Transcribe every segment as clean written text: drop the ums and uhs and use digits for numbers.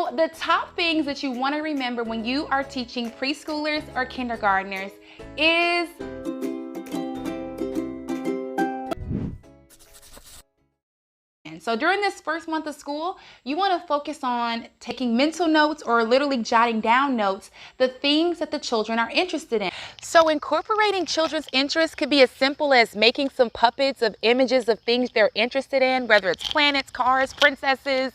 So the top things that you want to remember when you are teaching preschoolers or kindergartners is so during this first month of school, you want to focus on taking mental notes or literally jotting down notes, the things that the children are interested in. So incorporating children's interests could be as simple as making some puppets of images of things they're interested in, whether it's planets, cars, princesses,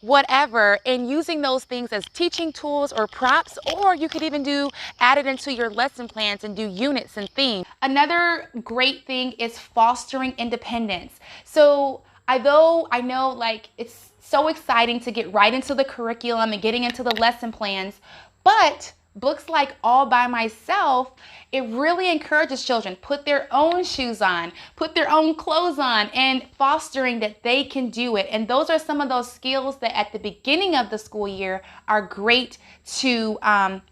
whatever, and using those things as teaching tools or props, or you could even add it into your lesson plans and do units and themes. Another great thing is fostering independence. So although I know like it's so exciting to get right into the curriculum and getting into the lesson plans, but books like All by Myself, it really encourages children put their own shoes on, put their own clothes on, and fostering that they can do it. And those are some of those skills that at the beginning of the school year are great to kind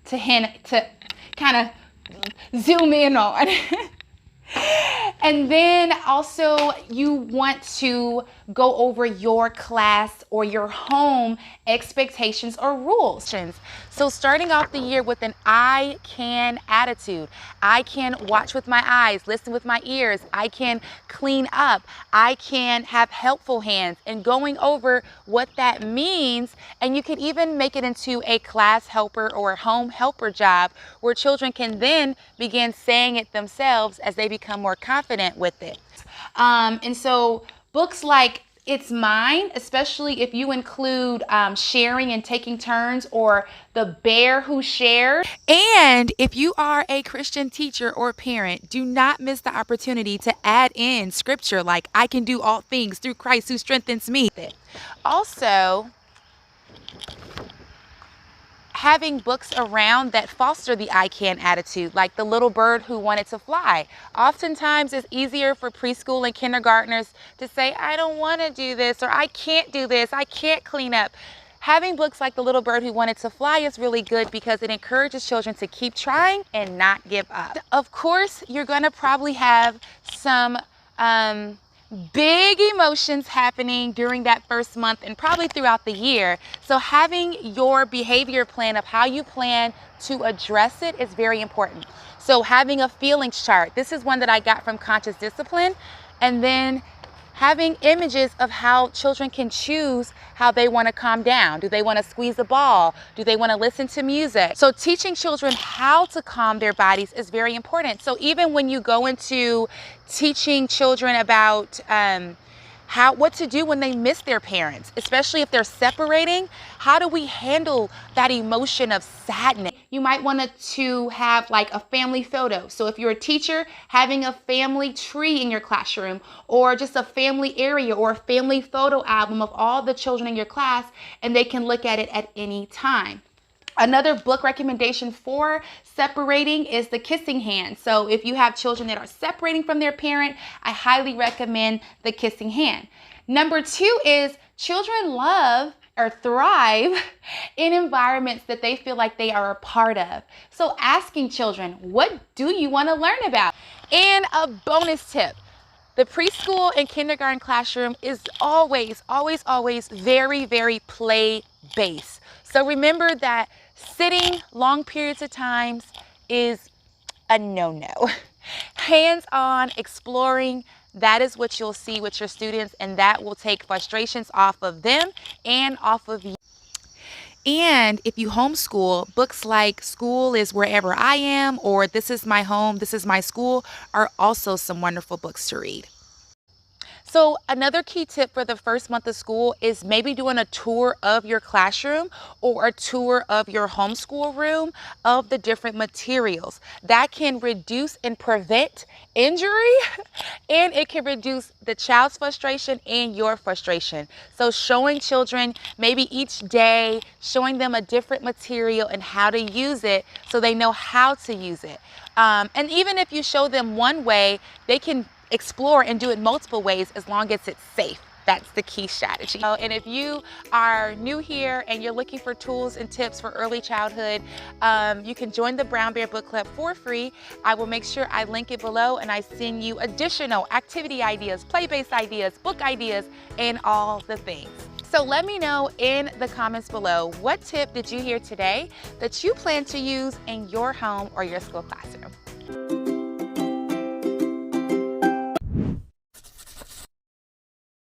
of zoom in on. And then also you want to go over your class or your home expectations or rules. So starting off the year with an I can attitude. I can watch with my eyes, listen with my ears. I can clean up. I can have helpful hands, and going over what that means. And you could even make it into a class helper or a home helper job where children can then begin saying it themselves as they become more confident with it. And so books like It's Mine, especially if you include sharing and taking turns, or The Bear Who Shared. And if you are a Christian teacher or parent, do not miss the opportunity to add in scripture like I can do all things through Christ who strengthens me. Also, having books around that foster the I can attitude, like The Little Bird Who Wanted to Fly. Oftentimes it's easier for preschool and kindergartners to say, I don't want to do this, or I can't do this, I can't clean up. Having books like The Little Bird Who Wanted to Fly is really good because it encourages children to keep trying and not give up. Of course, you're going to probably have some big emotions happening during that first month and probably throughout the year. So having your behavior plan of how you plan to address it is very important. So having a feelings chart. This is one that I got from Conscious Discipline. And then having images of how children can choose how they want to calm down. Do they want to squeeze a ball? Do they want to listen to music? So teaching children how to calm their bodies is very important. So even when you go into teaching children about what to do when they miss their parents, especially if they're separating, how do we handle that emotion of sadness? You might want to have like a family photo. So if you're a teacher, having a family tree in your classroom, or just a family area or a family photo album of all the children in your class, and they can look at it at any time. Another book recommendation for separating is The Kissing Hand. So if you have children that are separating from their parent, I highly recommend The Kissing Hand. Number 2 is children love or thrive in environments that they feel like they are a part of. So asking children, what do you want to learn about? And a bonus tip. The preschool and kindergarten classroom is always very, very play-based. So remember that sitting long periods of times is a no-no. Hands-on, exploring, that is what you'll see with your students, and that will take frustrations off of them and off of you. And if you homeschool, books like School is Wherever I Am or This Is My Home, This Is My School are also some wonderful books to read. So another key tip for the first month of school is maybe doing a tour of your classroom or a tour of your homeschool room of the different materials. That can reduce and prevent injury, and it can reduce the child's frustration and your frustration. So showing children maybe each day, showing them a different material and how to use it so they know how to use it. And even if you show them one way, they can explore and do it multiple ways as long as it's safe. That's the key strategy. And if you are new here and you're looking for tools and tips for early childhood, you can join the Brown Bear Book Club for free. I will make sure I link it below, and I send you additional activity ideas, play-based ideas, book ideas, and all the things. So let me know in the comments below, what tip did you hear today that you plan to use in your home or your school classroom?